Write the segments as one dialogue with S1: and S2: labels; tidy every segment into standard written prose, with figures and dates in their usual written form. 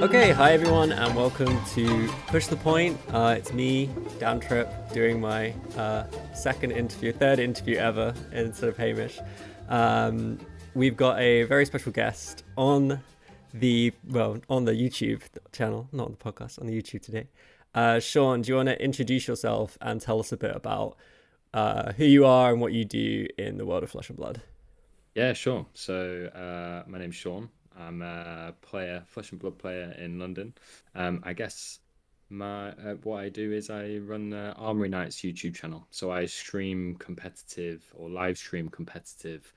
S1: Okay, hi everyone, and welcome to Push the Point. It's me, Dan Tripp, doing my third interview ever instead of Hamish. We've got a very special guest on the YouTube channel, not on the podcast, on the YouTube today. Sean, do you want to introduce yourself and tell us a bit about who you are and what you do in the world of Flesh and Blood?
S2: Yeah, sure. So my name's Sean. I'm a player, Flesh and Blood player in London. I guess what I do is I run the Armoury Knights YouTube channel. So I stream competitive or live stream competitive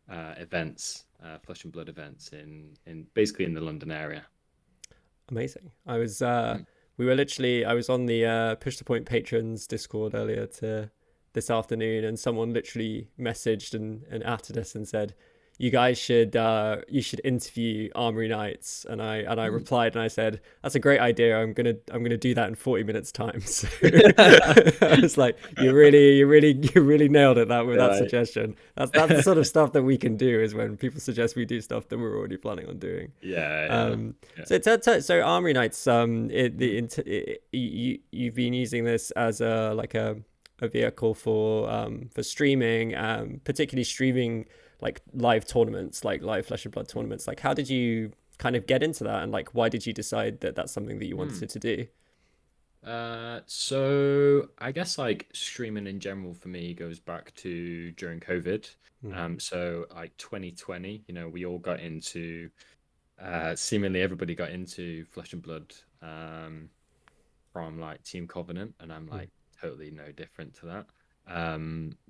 S2: events, Flesh and Blood events in basically in the London area.
S1: Amazing. I was on the Push the Point patrons Discord earlier this afternoon, and someone literally messaged and atted us and said, you guys should interview Armoury Knights, and I replied and I said, that's a great idea. I'm gonna do that in 40 minutes time. So I was like, you really nailed it with that suggestion. That's the sort of stuff that we can do, is when people suggest we do stuff that we're already planning on doing.
S2: Yeah.
S1: So Armoury Knights, you've been using this as a vehicle for streaming, particularly streaming like live tournaments, like live Flesh and Blood tournaments. Like, how did you kind of get into that, and like why did you decide that that's something that you wanted to do?
S2: So I guess like streaming in general for me goes back to during COVID. So like 2020, we all got into seemingly everybody got into Flesh and Blood from like Team Covenant, and I'm like totally no different to that.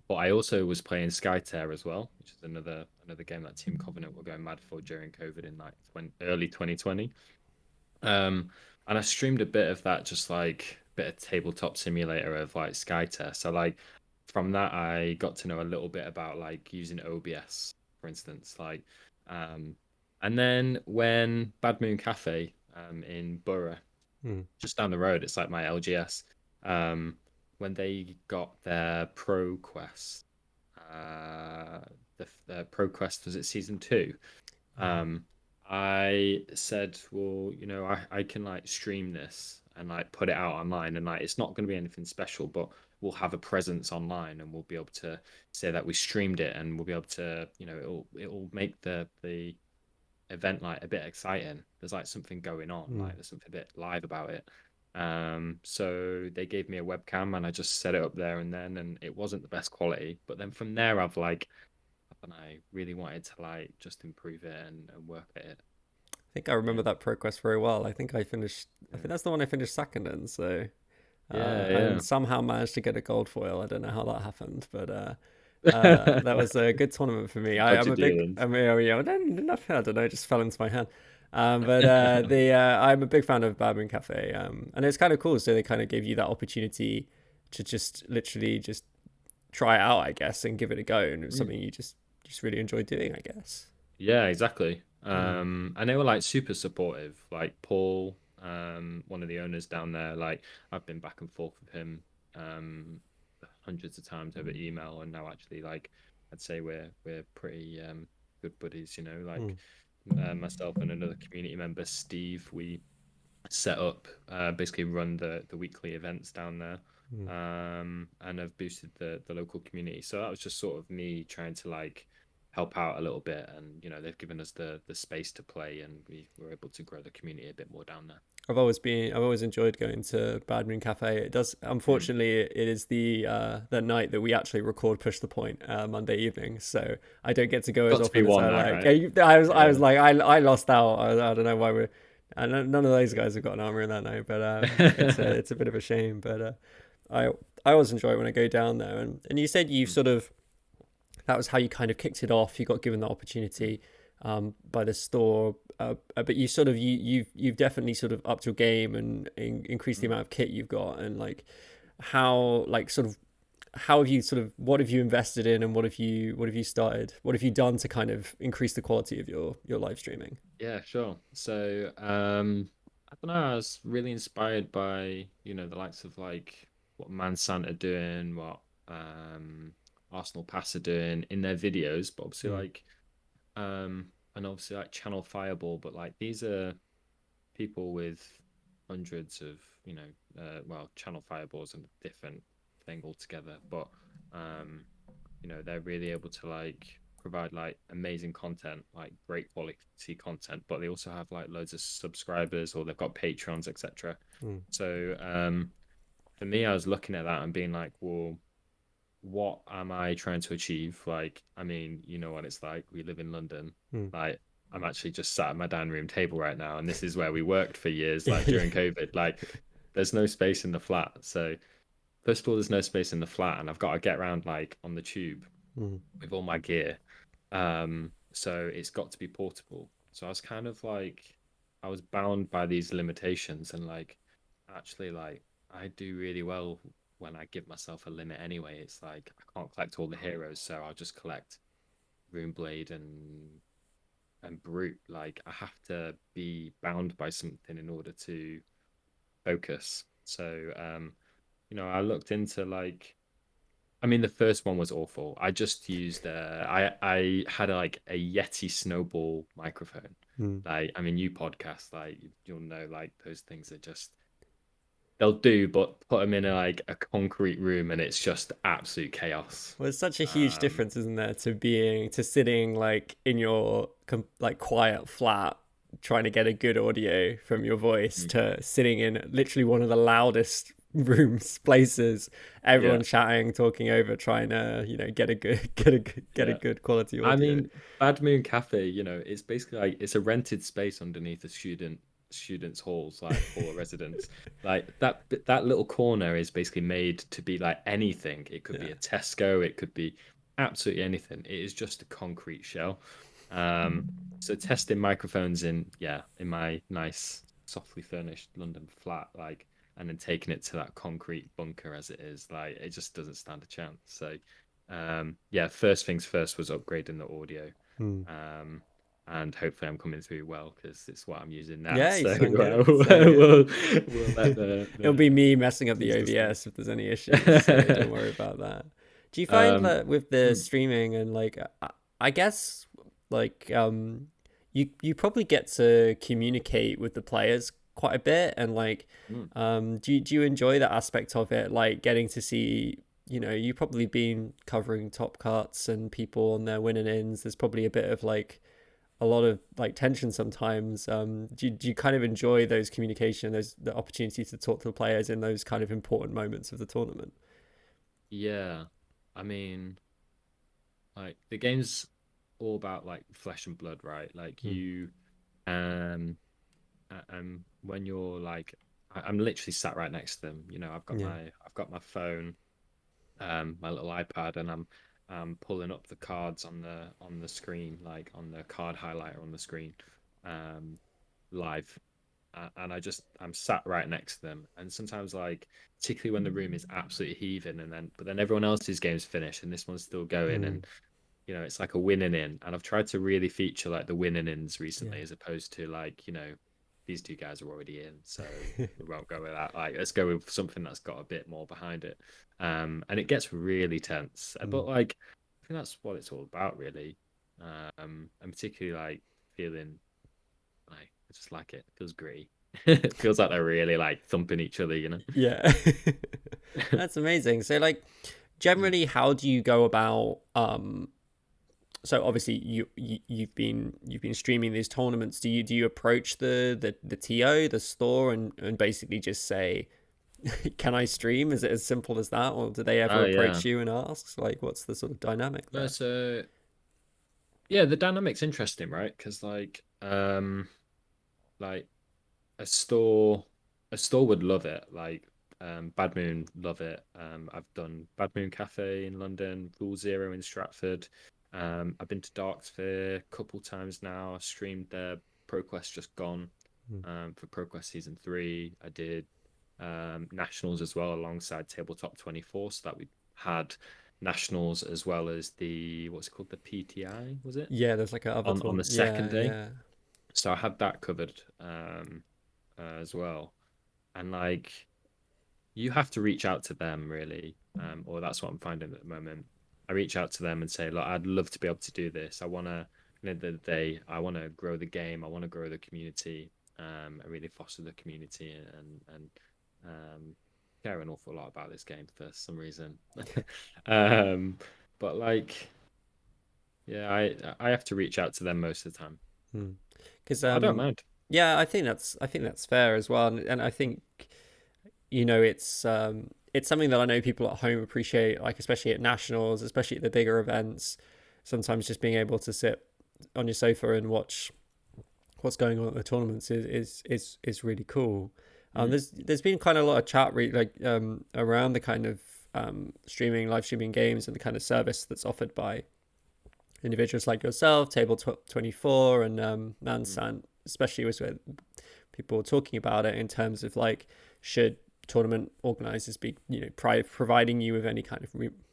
S2: But I also was playing Skytear as well, which is another game that Team Covenant were going mad for during COVID in like early 2020. And I streamed a bit of that, just like a bit of tabletop simulator of like Skytear. So like from that, I got to know a little bit about like using OBS, for instance. And then when Bad Moon Cafe in Borough, just down the road, it's like my LGS. When they got their Pro Quest, the Pro Quest, was it season 2? I said, well, I can like stream this and like put it out online, and like it's not going to be anything special, but we'll have a presence online, and we'll be able to say that we streamed it, and we'll be able to, it'll make the event like a bit exciting. There's like something going on, like there's something a bit live about it. So they gave me a webcam, and I just set it up there and then, and it wasn't the best quality. But then from there, I really wanted to like just improve it and work at it.
S1: I think I remember that Pro Quest very well. I think that's the one I finished second in. So and somehow managed to get a gold foil. I don't know how that happened, but that was a good tournament for me. I don't know, it just fell into my hand. I'm a big fan of Bad Moon Cafe, and it's kind of cool. So they kind of gave you that opportunity to just literally just try it out, I guess, and give it a go, and it was something you just really enjoyed doing, I guess.
S2: Yeah, exactly. And they were like super supportive. Like Paul, one of the owners down there, like I've been back and forth with him hundreds of times over email, and now actually like I'd say we're pretty good buddies, myself and another community member, Steve, we set up basically run the weekly events down there, and have boosted the local community. So that was just sort of me trying to like help out a little bit, and they've given us the space to play, and we were able to grow the community a bit more down there.
S1: I've always enjoyed going to Bad Moon Cafe. It does, unfortunately, it is the night that we actually record Push the Point, Monday evening. So I don't get to go as often as I like. Right? I was like, I lost out. I don't know why none of those guys have got an armor in that night, but it's a bit of a shame. But I always enjoy it when I go down there. And you said you sort of, that was how you kind of kicked it off. You got given the opportunity by the store, but you've definitely sort of upped your game and increased the amount of kit you've got, and like how have you what have you invested in, and what have you started, what have you done to kind of increase the quality of your live streaming?
S2: Yeah, sure. So I don't know, I was really inspired by the likes of like what Man Sant are doing, what Arsenal Pass are doing in their videos, but obviously
S1: Mm.
S2: and obviously like Channel Fireball, but like these are people with hundreds of, well, Channel Fireball's a different thing altogether, but they're really able to like provide like amazing content, like great quality content, but they also have like loads of subscribers or they've got Patreons, etc.
S1: Mm.
S2: So for me, I was looking at that and being like, well, what am I trying to achieve? Like, I mean, you know what it's like. We live in London.
S1: Mm.
S2: Like, I'm actually just sat at my dining room table right now, and this is where we worked for years, like
S1: Yeah.
S2: during COVID. Like, there's no space in the flat. So, first of all, there's no space in the flat, and I've got to get around like on the tube
S1: Mm.
S2: with all my gear. So it's got to be portable. So I was kind of like, I was bound by these limitations, and like, actually, like, I do really well when I give myself a limit anyway. It's like I can't collect all the heroes, so I'll just collect Runeblade and Brute. Like I have to be bound by something in order to focus. So I looked into like, I mean, the first one was awful. I just used I had like a Yeti Snowball microphone.
S1: Mm.
S2: Like, I mean, you podcast, like you'll know, like those things are just they'll do, but put them in a concrete room and it's just absolute chaos.
S1: Well, it's such a huge
S2: Um,
S1: difference, isn't there, to sitting like in your like quiet flat trying to get a good audio from your voice
S2: mm,
S1: to sitting in literally one of the loudest rooms, places,
S2: yeah,
S1: everyone chatting, talking over, trying to, get a good get a
S2: yeah.
S1: good quality
S2: I
S1: audio.
S2: mean, Bad Moon Cafe, it's basically like it's a rented space underneath a students' halls, like for residents. Like that little corner is basically made to be like anything. It could be
S1: Yeah.
S2: a Tesco, it could be absolutely anything. It is just a concrete shell. Um, so testing microphones in my nice, softly furnished London flat, like, and then taking it to that concrete bunker as it is, like, it just doesn't stand a chance. So, yeah, first things first was upgrading the audio.
S1: Hmm.
S2: Um, and hopefully I'm coming through well because it's what I'm using now.
S1: Yeah, you
S2: So
S1: sound good. You sound good.
S2: we'll let
S1: It'll be me messing up the
S2: Jesus
S1: OBS if there's any issues, so don't worry about that. Do you find
S2: um,
S1: that with the
S2: mm,
S1: streaming and like I guess like you probably get to communicate with the players quite a bit and like
S2: mm.
S1: do you enjoy that aspect of it, like getting to see, you've probably been covering top cuts and people on their winning ins. There's probably a bit of like a lot of like tension sometimes. Do you kind of enjoy those communication, the opportunity to talk to the players in those kind of important moments of the tournament?
S2: Yeah, I mean, like the game's all about like flesh and blood, right? Like
S1: Mm.
S2: you, um, when you're like, I'm literally sat right next to them.
S1: Yeah.
S2: I've got my phone, my little iPad, and I'm pulling up the cards on the screen, like on the card highlighter on the screen, um, live. And I'm sat right next to them, and sometimes like particularly when the room is absolutely heaving, but then everyone else's game's finished and this one's still going,
S1: Mm.
S2: and it's like a winning in. And I've tried to really feature like the winning ins
S1: Yeah.
S2: recently, as opposed to like, these two guys are already in, so we won't go with that. Like, let's go with something that's got a bit more behind it. And it gets really tense,
S1: Mm.
S2: but like, I think that's what it's all about, really. And particularly like feeling like I just like it. It feels great. It feels like they're really like thumping each other.
S1: Yeah. That's amazing. So like
S2: Mm,
S1: generally how do you go about so obviously you've been streaming these tournaments. Do you approach the TO, the store, and basically just say, can I stream? Is it as simple as that? Or do they ever
S2: oh yeah.
S1: approach you and ask? Like what's the sort of dynamic
S2: No,
S1: there?
S2: so yeah, the dynamic's interesting, right? Because like a store a store would love it. Like Bad Moon love it. I've done Bad Moon Cafe in London, Rule Zero in Stratford. I've been to Darksphere a couple times now. I streamed there. ProQuest just gone
S1: Mm.
S2: for ProQuest Season 3. I did Nationals as well alongside Tabletop 24, so that we had Nationals as well as the what's it called, the PTI, was it?
S1: Yeah, there's like a other
S2: On the
S1: tournament.
S2: second
S1: Yeah,
S2: day.
S1: yeah.
S2: So I had that covered as well. And like you have to reach out to them really, or that's what I'm finding at the moment. I reach out to them and say, look, I'd love to be able to do this. I want to, at the end of the day, I want to grow the game. I want to grow the community, and really foster the community, and care an awful lot about this game for some reason. But like, yeah, I have to reach out to them most of the time.
S1: Because
S2: I don't mind.
S1: yeah, I think that's fair as well, and I think, you know, it's something that I know people at home appreciate, like especially at nationals, especially at the bigger events. Sometimes just being able to sit on your sofa and watch what's going on at the tournaments is really cool. There's been kind of a lot of chat around the kind of live streaming games and the kind of service that's offered by individuals like yourself, Table 24 and Mansant, especially was where people were talking about it in terms of like, should tournament organizers be, you know, providing you with any kind of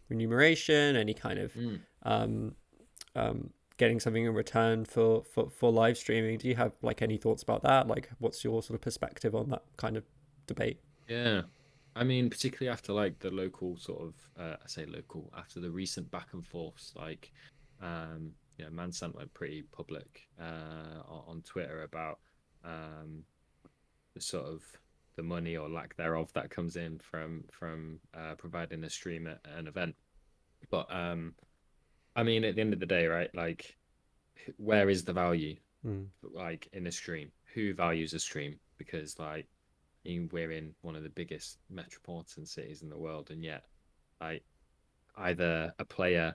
S1: remuneration, any kind of getting something in return for live streaming? Do you have like any thoughts about that? Like, what's your sort of perspective on that kind of debate?
S2: Yeah. I mean, particularly after like the local sort of, I say local, after the recent back and forths, like, you know, Mansant went pretty public on Twitter about the sort of the money or lack thereof that comes in from providing a stream at an event. But I mean, at the end of the day, right? Like, where is the value? Like in a stream, who values a stream? Because like, we're in one of the biggest metropolitan cities in the world, and yet, like, either a player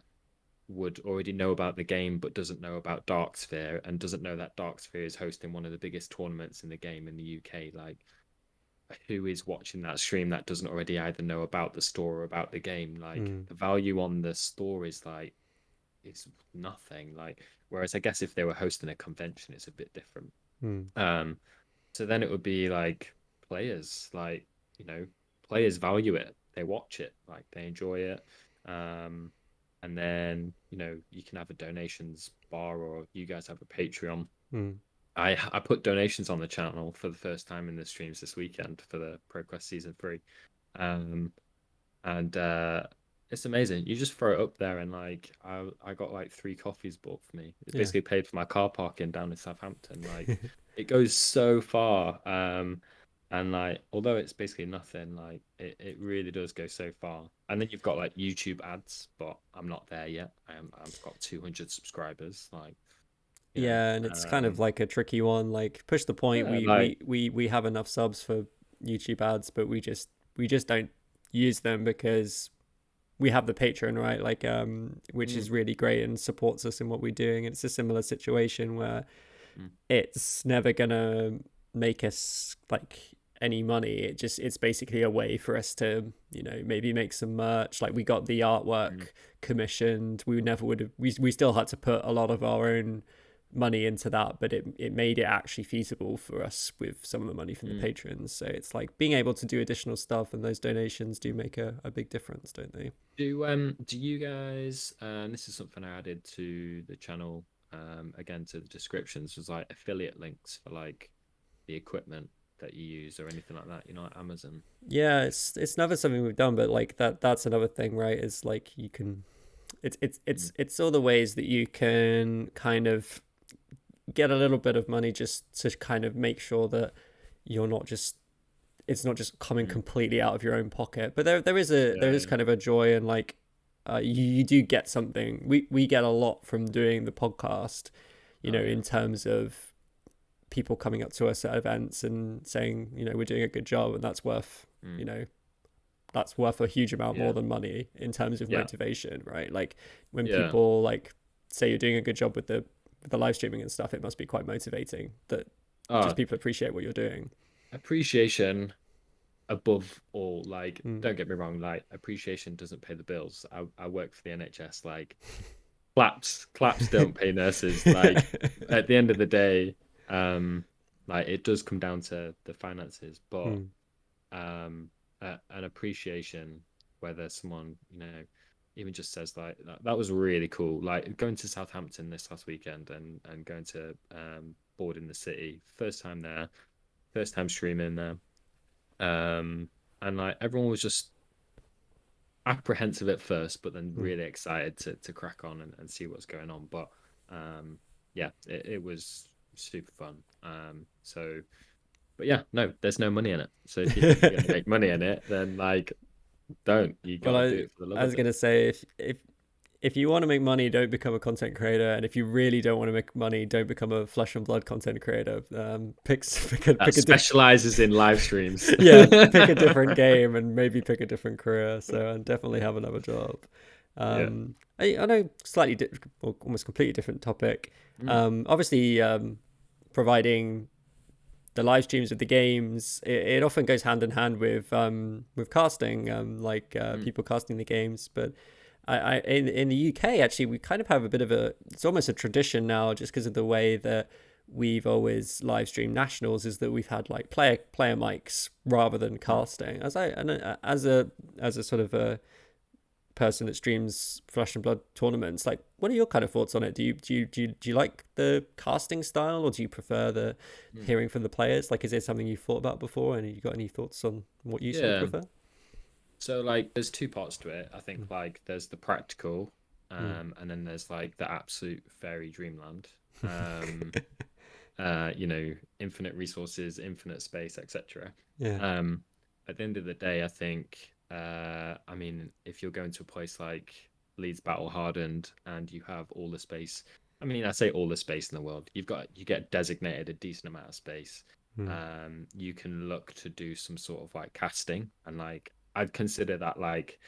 S2: would already know about the game but doesn't know about Darksphere, and doesn't know that Darksphere is hosting one of the biggest tournaments in the game in the UK. Like, who is watching that stream that doesn't already either know about the store or about the game? Like, the value on the store is like, it's nothing. Like, whereas I guess if they were hosting a convention, it's a bit different. So then it would be like players, like, you know, players value it, they watch it, like they enjoy it. And then, you know, you can have a donations bar, or you guys have a Patreon. I put donations on the channel for the first time in the streams this weekend for the ProQuest Season 3. And it's amazing. You just throw it up there, and like, I got like 3 coffees bought for me. It basically paid for my car parking down in Southampton. Like, it goes so far. And like, although it's basically nothing, like it really does go so far. And then you've got like YouTube ads, but I'm not there yet. I've got 200 subscribers. Like,
S1: yeah, and it's kind of like a tricky one. Like, push the point.
S2: Yeah, like,
S1: We have enough subs for YouTube ads, but we just don't use them because we have the Patreon, right? Like, which is really great and supports us in what we're doing. And it's a similar situation where it's never gonna make us like any money. It's basically a way for us to, you know, maybe make some merch. Like, we got the artwork commissioned. We never would have, we still had to put a lot of our own money into that, but it made it actually feasible for us with some of the money from the patrons. So it's like being able to do additional stuff, and those donations do make a big difference, don't they?
S2: Do you guys, this is something I added to the channel, again, to the descriptions, was like affiliate links for like the equipment that you use or anything like that, you know, like Amazon?
S1: Yeah, it's never something we've done, but like that's another thing, right? Is like, you can, it's all the ways that you can kind of get a little bit of money just to kind of make sure that you're not just, it's not just coming completely out of your own pocket. But there is kind of a joy, and like, you do get something. We get a lot from doing the podcast, you know, in terms of people coming up to us at events and saying, you know, we're doing a good job, and that's worth, you know, that's worth a huge amount more than money in terms of motivation, right? Like, when people like say you're doing a good job with the live streaming and stuff, it must be quite motivating that just people appreciate what you're doing.
S2: Appreciation above all. Like, don't get me wrong, like, appreciation doesn't pay the bills. I work for the NHS. Like, claps don't pay nurses. Like, at the end of the day, like, it does come down to the finances, but an appreciation, whether someone, you know, even just says like, that was really cool. Like, going to Southampton this last weekend, and going to board in the city, first time there, first time streaming there, and like, everyone was just apprehensive at first, but then really excited to crack on and see what's going on. But yeah, it was super fun. But yeah, no, there's no money in it. So if you think you're gonna make money in it, then like, don't. You gotta do it for the love of it.
S1: I was gonna say, if you want to make money, don't become a content creator, and if you really don't want to make money, don't become a flesh and blood content creator. Pick
S2: specializes in live streams.
S1: Yeah, pick a different game and maybe pick a different career. So and definitely have another job. I know slightly almost completely different topic. Obviously, providing the live streams of the games, it often goes hand in hand with casting, people casting the games, but. In the UK, actually, we kind of have a bit of it's almost a tradition now, just because of the way that we've always live streamed nationals, is that we've had like player mics rather than casting. As a sort of a person that streams Flesh and Blood tournaments, like, what are your kind of thoughts on it? Do you like the casting style, or do you prefer the hearing from the players? Like, is there something you've thought about before, and you got any thoughts on what you sort of prefer?
S2: So like there's two parts to it. I think like there's the practical, and then there's like the absolute fairy dreamland. Infinite resources, infinite space, etc. At the end of the day, I think if you're going to a place like Leeds Battle Hardened and you have all the space, I say all the space in the world, you get designated a decent amount of space. You can look to do some sort of like casting, and like I'd consider that like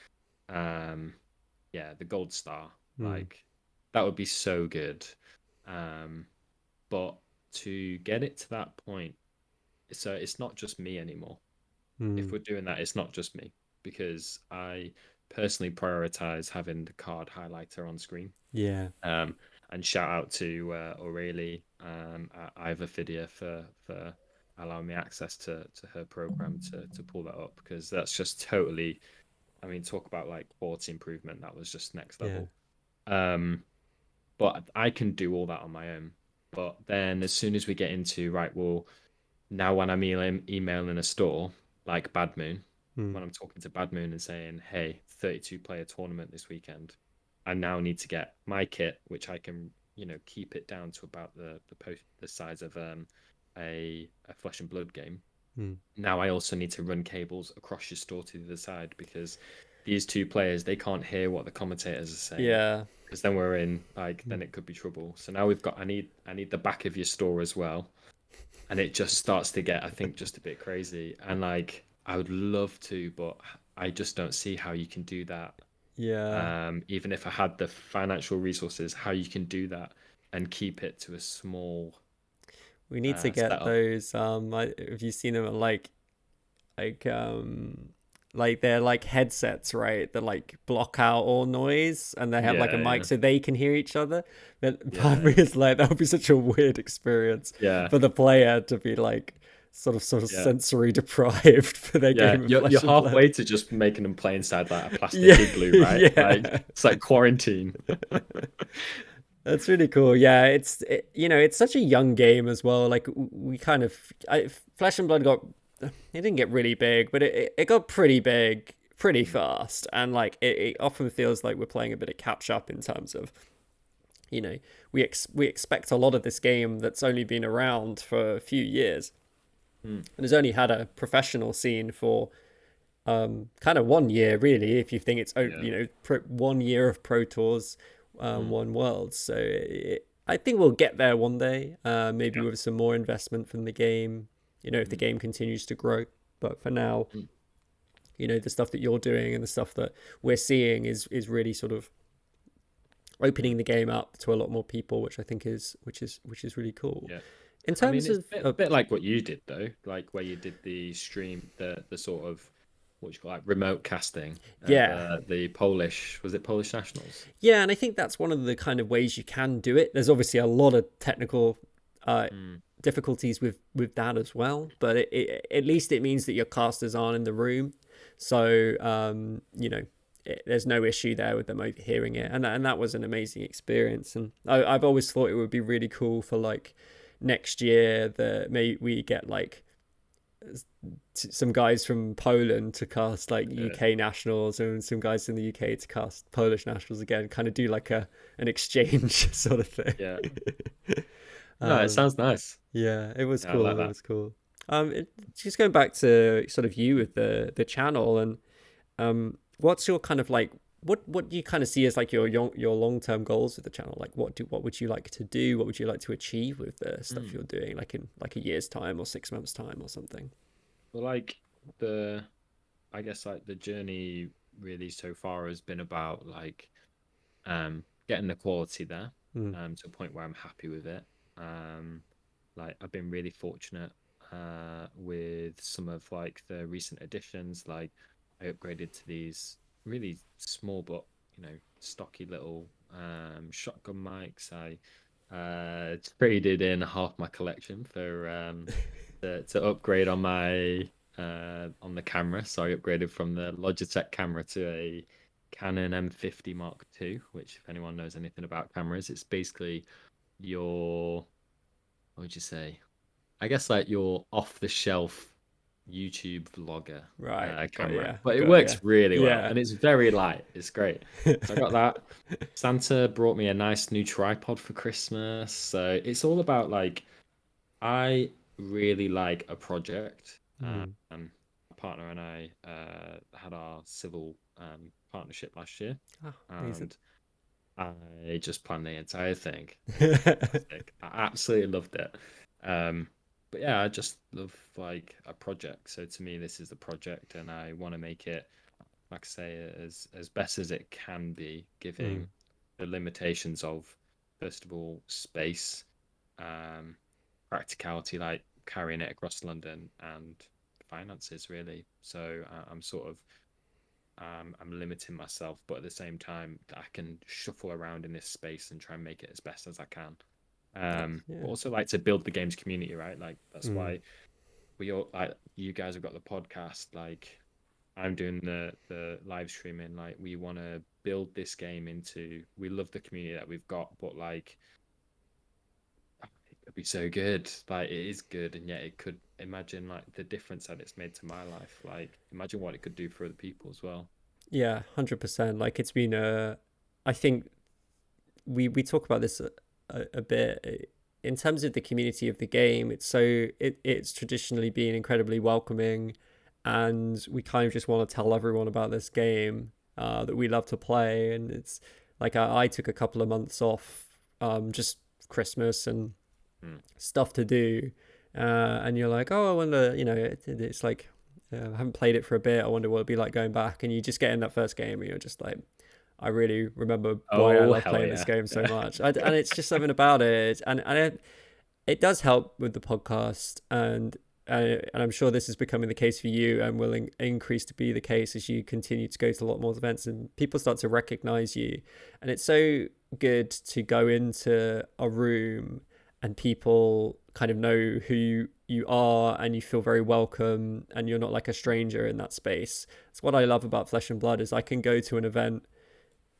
S2: the gold star. Like that would be so good. But to get it to that point, so it's not just me anymore. If we're doing that, it's not just me, because I personally prioritize having the card highlighter on screen. And shout out to Aurelie at Ivafidia for allowing me access to her program to pull that up, because that's just totally, talk about like quality improvement. That was just next level. But I can do all that on my own. But then as soon as we get into now when I'm emailing a store like Bad Moon, when I'm talking to Bad Moon and saying, hey, 32 player tournament this weekend, I now need to get my kit, which I can keep it down to about the size of a Flesh and Blood game. Now I also need to run cables across your store to the other side, because these two players, they can't hear what the commentators are saying. Because then we're in then it could be trouble. So now I need the back of your store as well, and it just starts to get, I think, just a bit crazy. And like I would love to, but I just don't see how you can do that. Even if I had the financial resources, how you can do that and keep it to a small.
S1: We need to get those. Have you seen them like they're like headsets, right? That like block out all noise, and they have like a mic so they can hear each other. But part of me is like, that would be such a weird experience for the player to be like sort of sensory deprived for their game.
S2: You're halfway to just making them play inside like a plastic igloo, right? Like it's like quarantine.
S1: That's really cool. Yeah, it's such a young game as well. Like we kind of Flesh and Blood it didn't get really big, but it got pretty big pretty fast, and like it often feels like we're playing a bit of catch up in terms of, we expect a lot of this game that's only been around for a few years, and has only had a professional scene for kind of 1 year really, if you think it's 1 year of Pro Tours. One world. So I think we'll get there one day, maybe with some more investment from the game, if the game continues to grow. But for now, the stuff that you're doing and the stuff that we're seeing is really sort of opening the game up to a lot more people, which I think is really cool. In terms of
S2: a bit like what you did though, like where you did the stream, the sort of what you call like remote casting. The Polish, was it Polish nationals?
S1: Yeah, and I think that's one of the kind of ways you can do it. There's obviously a lot of technical difficulties with that as well, but at least it means that your casters aren't in the room, so there's no issue there with them overhearing it, and that was an amazing experience. And I've always thought it would be really cool for like next year that maybe we get like some guys from Poland to cast like UK nationals, and some guys in the UK to cast Polish nationals again, kind of do like an exchange sort of thing.
S2: Yeah. No, it sounds nice.
S1: Yeah, it was cool. Like it was cool. Just going back to sort of you with the channel, and what's your kind of like, what do you kind of see as like your long-term goals with the channel? Like what would you like to do? What would you like to achieve with the stuff you're doing, like in like a year's time or 6 months time or something?
S2: Well, like I guess like the journey really so far has been about like getting the quality there to a point where I'm happy with it. Like I've been really fortunate with some of like the recent additions. Like I upgraded to these really small but stocky little shotgun mics. I traded in half my collection for to upgrade on my on the camera. So I upgraded from the Logitech camera to a Canon M50 Mark II, which if anyone knows anything about cameras, it's basically your, what would you say? I guess like your off-the-shelf YouTube vlogger camera, but it works really well, and it's very light. It's great. So I got that. Santa brought me a nice new tripod for Christmas. So it's all about like, I really like a project. My partner and I had our civil partnership last year, and I just planned the entire thing. I absolutely loved it. But yeah, I just love like a project. So to me, this is the project, and I want to make it, like I say, as best as it can be, giving the limitations of, first of all, space, practicality, like carrying it across London, and finances, really. So I'm sort of I'm limiting myself, but at the same time, I can shuffle around in this space and try and make it as best as I can. But also like to build the games community, right? Like that's why we all, like, you guys have got the podcast, like I'm doing the live streaming. Like we want to build this game into, we love the community that we've got, but like it could be so good. Like it is good, and yet it could, imagine like the difference that it's made to my life. Like imagine what it could do for other people as well.
S1: Yeah, 100%. Like it's been I think we talk about this a bit in terms of the community of the game. It's traditionally been incredibly welcoming, and we kind of just want to tell everyone about this game that we love to play. And it's like I took a couple of months off, just Christmas and stuff to do, and you're like, oh, I wonder, it's like I haven't played it for a bit, I wonder what it'd be like going back. And you just get in that first game and you're just like, I really remember why I love playing this game so much. And it's just something about it, and it does help with the podcast, and I'm sure this is becoming the case for you, and will increase to be the case as you continue to go to a lot more events and people start to recognize you. And it's so good to go into a room and people kind of know who you are, and you feel very welcome, and you're not like a stranger in that space. It's what I love about Flesh and Blood, is I can go to an event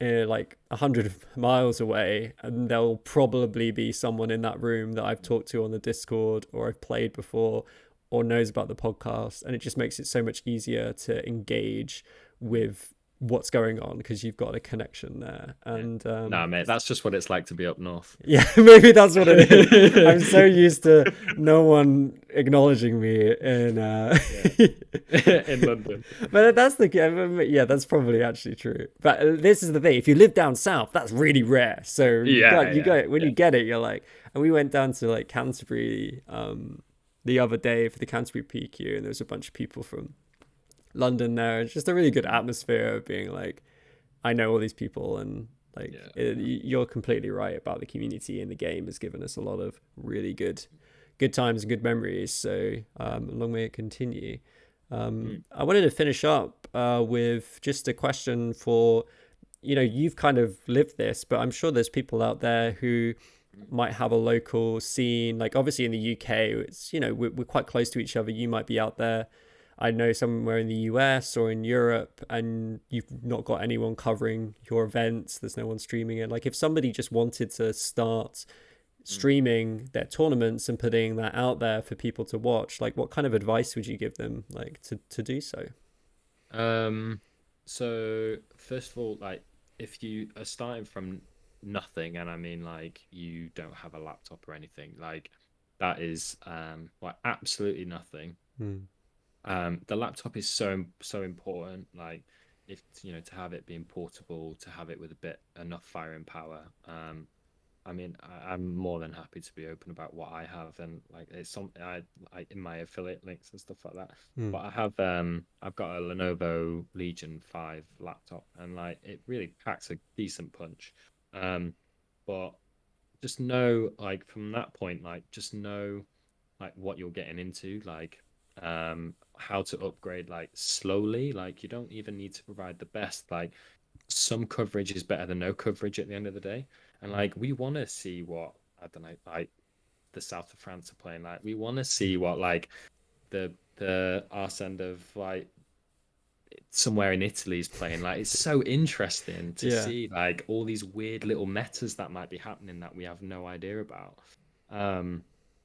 S1: like 100 miles away, and there'll probably be someone in that room that I've talked to on the Discord, or I've played before, or knows about the podcast, and it just makes it so much easier to engage with what's going on because you've got a connection there. And
S2: nah, mate, that's just what it's like to be up north.
S1: Yeah, maybe that's what it is. I'm so used to no one acknowledging me in
S2: in London.
S1: But that's probably actually true. But this is the thing: if you live down south, that's really rare. So you get it, you're like. And we went down to like Canterbury the other day for the Canterbury PQ, and there was a bunch of people from London there. It's just a really good atmosphere of being like, I know all these people, and like you're completely right about the community in the game has given us a lot of really good times and good memories. So long may it continue. I wanted to finish up with just a question for, you've kind of lived this, but I'm sure there's people out there who might have a local scene. Like obviously in the UK, it's, we're quite close to each other. You might be out there, I know, somewhere in the US or in Europe, and you've not got anyone covering your events. There's no one streaming it. Like if somebody just wanted to start streaming their tournaments and putting that out there for people to watch, like what kind of advice would you give them like to do so?
S2: So first of all, like if you are starting from nothing, and I mean like you don't have a laptop or anything, like that is like absolutely nothing. The laptop is so important, like if to have it being portable, to have it with a bit enough firing power. I mean, I'm more than happy to be open about what I have, and like it's something I in my affiliate links and stuff like that. But I've got a Lenovo Legion 5 laptop, and like it really packs a decent punch. But just know, like from that point, like just know like what you're getting into, like how to upgrade like slowly. Like you don't even need to provide the best. Like some coverage is better than no coverage at the end of the day. And like we want to see what, I don't know, like the south of France are playing. Like we want to see what like the arse end of like somewhere in Italy is playing. Like it's so interesting to see like all these weird little metas that might be happening that we have no idea about.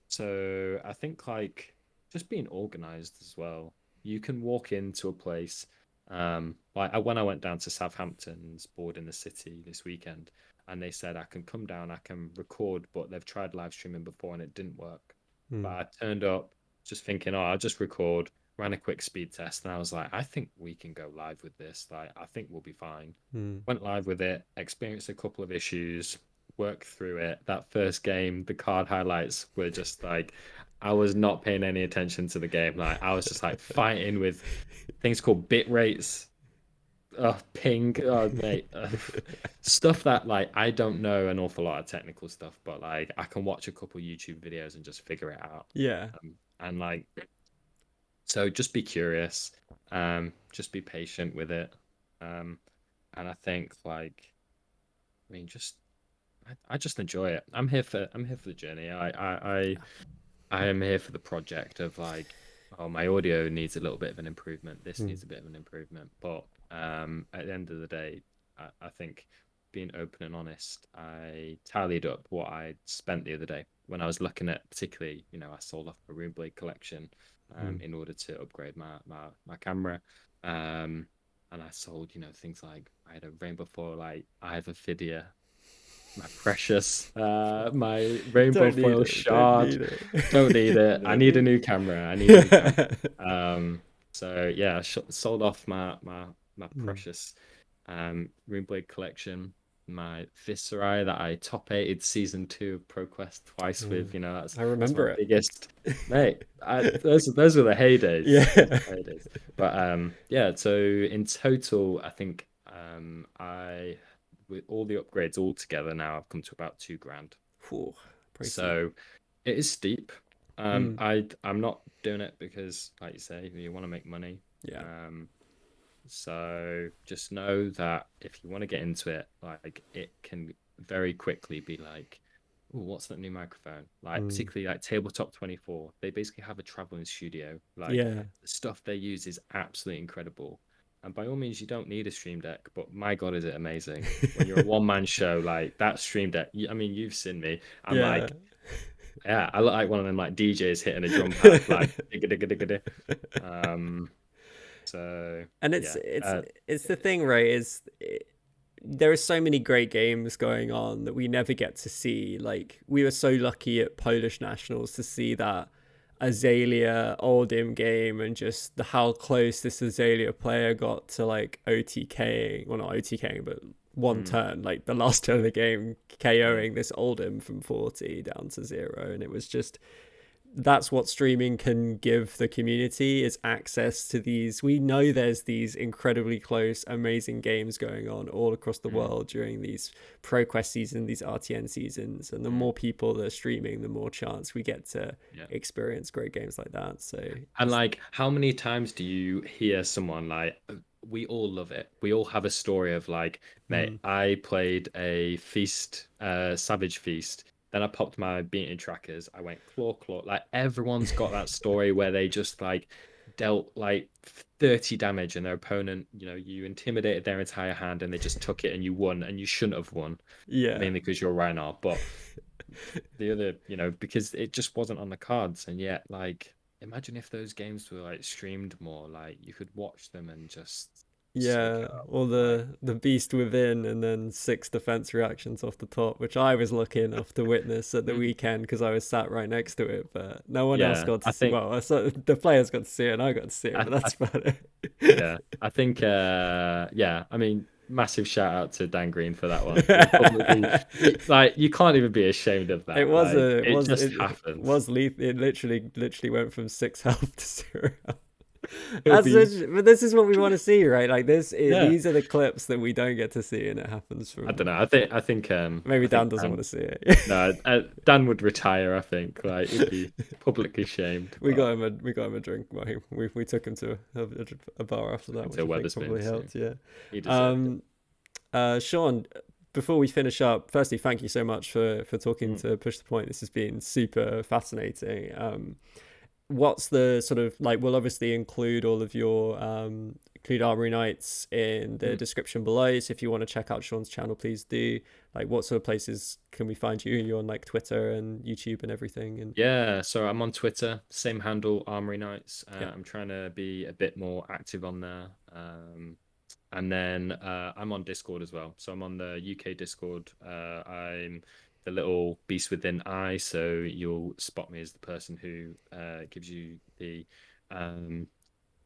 S2: So I think like just being organized as well. You can walk into a place. Like when I went down to Southampton's board in the city this weekend, and they said I can come down, I can record, but they've tried live streaming before and it didn't work. But I turned up just thinking, oh, I'll just record, ran a quick speed test, and I was like, I think we can go live with this. Like, I think we'll be fine. Went live with it, experienced a couple of issues, worked through it. That first game, the card highlights were just like, I was not paying any attention to the game. Like, I was just like fighting with things called bit rates. Ping, mate, stuff that like I don't know an awful lot of technical stuff, but like I can watch a couple YouTube videos and just figure it out. And like, so just be curious, just be patient with it, and I think like, I mean, I just enjoy it. I'm here for the journey. I am here for the project of like, oh, my audio needs a little bit of an improvement. This needs a bit of an improvement, but at the end of the day, I think being open and honest, I tallied up what I spent the other day when I was looking at, particularly, I sold off a Runeblade collection in order to upgrade my camera. And I sold, things like I had a Rainbow Foil, like I have a Fidia, my precious, my Rainbow Foil shard. Don't need it. I need a new camera. So yeah, I sold off my precious Runeblade collection, my Viscerai that I top 8'd season 2 of ProQuest twice with. That's
S1: I remember
S2: that's my biggest mate. Those were the heydays. But yeah, so in total, I think with all the upgrades all together now, I've come to about $2,000. So it is steep. I'm not doing it because, like you say, you want to make money. So just know that if you want to get into it, like it can very quickly be like, oh, what's that new microphone? Like particularly like Tabletop 24, they basically have a traveling studio. Like the stuff they use is absolutely incredible. And by all means, you don't need a Stream Deck, but my God, is it amazing. When you're a one-man show, like that Stream Deck, I mean, you've seen me. I'm like, yeah, I look like one of them like DJs hitting a drum pad, like digga digga digga. So
S1: and it's the thing, right? There are so many great games going on that we never get to see. Like we were so lucky at Polish Nationals to see that Azalea Oldim game, and just how close this Azalea player got to like OTKing, well not OTKing, but one turn, like the last turn of the game, KOing this Oldim from 40 down to 0. And it was just, that's what streaming can give the community, is access to these. We know there's these incredibly close, amazing games going on all across the world during these ProQuest seasons, these RTN seasons, and the more people that are streaming, the more chance we get to experience great games like that. So,
S2: and like, how many times do you hear someone like, we all love it, we all have a story of like, mate, I played a feast, Savage Feast, then I popped my beating trackers. I went claw. Like everyone's got that story where they just like dealt like 30 damage and their opponent, you intimidated their entire hand and they just took it and you won, and you shouldn't have won. Mainly because you're Reinhardt. But because it just wasn't on the cards, and yet like imagine if those games were like streamed more, like you could watch them and just soak
S1: Yeah,
S2: it up.
S1: or
S2: Like,
S1: the beast within, and then 6 defense reactions off the top, which I was lucky enough to witness at the weekend because I was sat right next to it, but no one else
S2: yeah,
S1: got to
S2: I
S1: see.
S2: think
S1: Well, I saw, the players got to see it, and I got to see it, but that's about it.
S2: yeah, I think yeah, I mean, massive shout out to Dan Green for that one. Like you can't even be ashamed of that.
S1: It was
S2: Like
S1: it was
S2: just
S1: it
S2: happens.
S1: was lethal. It literally went from 6 health to 0 health.
S2: It'll be
S1: But this is what we want to see, right? Like
S2: yeah.
S1: these are the clips that we don't get to see, and it happens
S2: I don't
S1: from.
S2: know. I think
S1: Maybe
S2: I
S1: Dan
S2: think
S1: doesn't want
S2: Dan,
S1: to see it.
S2: no, Dan would retire. I think like he'd be publicly shamed.
S1: We got him a drink. Well, we took him to a bar after that, which I think probably helped. Yeah.
S2: He deserved it.
S1: Sean, before we finish up, firstly, thank you so much for talking to Push the Point. This has been super fascinating. What's the sort of like? We'll obviously include all of your include Armoury Knights in the description below. So if you want to check out Sean's channel, please do. Like, what sort of places can we find you? You're on like Twitter and YouTube and everything. And
S2: yeah, so I'm on Twitter, same handle, Armoury Knights. I'm trying to be a bit more active on there. And then I'm on Discord as well. So I'm on the UK Discord. I'm the little beast within I, so you'll spot me as the person who gives you the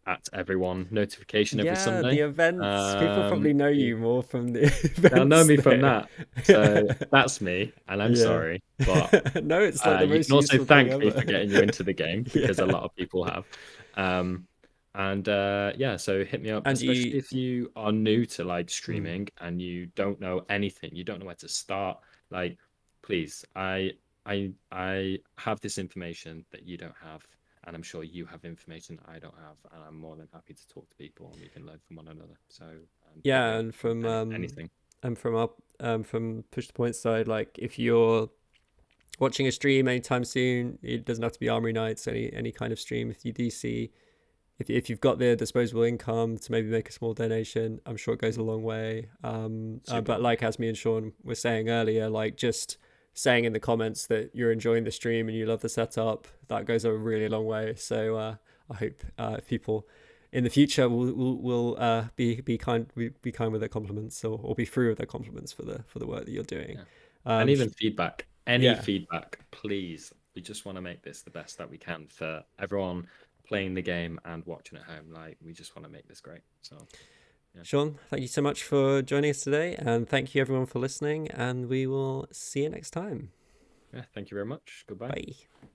S2: at everyone notification every Sunday.
S1: The events. People probably know you more from the events.
S2: They'll know me from that. So that's me, and I'm sorry. But
S1: no, it's like the
S2: you
S1: most
S2: can also
S1: useful
S2: thank
S1: thing
S2: me
S1: ever.
S2: for getting you into the game because a lot of people have. And yeah, so hit me up,
S1: And
S2: especially if you are new to like streaming and you don't know anything, you don't know where to start. Like, please, I have this information that you don't have, and I'm sure you have information I don't have, and I'm more than happy to talk to people and we can learn from one another. So
S1: yeah, and from
S2: anything.
S1: And from up from Push the Point side, like if you're watching a stream anytime soon, it doesn't have to be Armoury Knights, any kind of stream. If you do see, if you've got the disposable income to maybe make a small donation, I'm sure it goes a long way. But like as me and Sean were saying earlier, like just saying in the comments that you're enjoying the stream and you love the setup, that goes a really long way. So I hope people in the future will be kind with their compliments or be free with their compliments for the work that you're doing.
S2: And even feedback, feedback, please. We just want to make this the best that we can for everyone playing the game and watching at home. Like, we just want to make this great. So yeah.
S1: Sean, thank you so much for joining us today, and thank you everyone for listening, and we will see you next time.
S2: Yeah, thank you very much. Goodbye.
S1: Bye.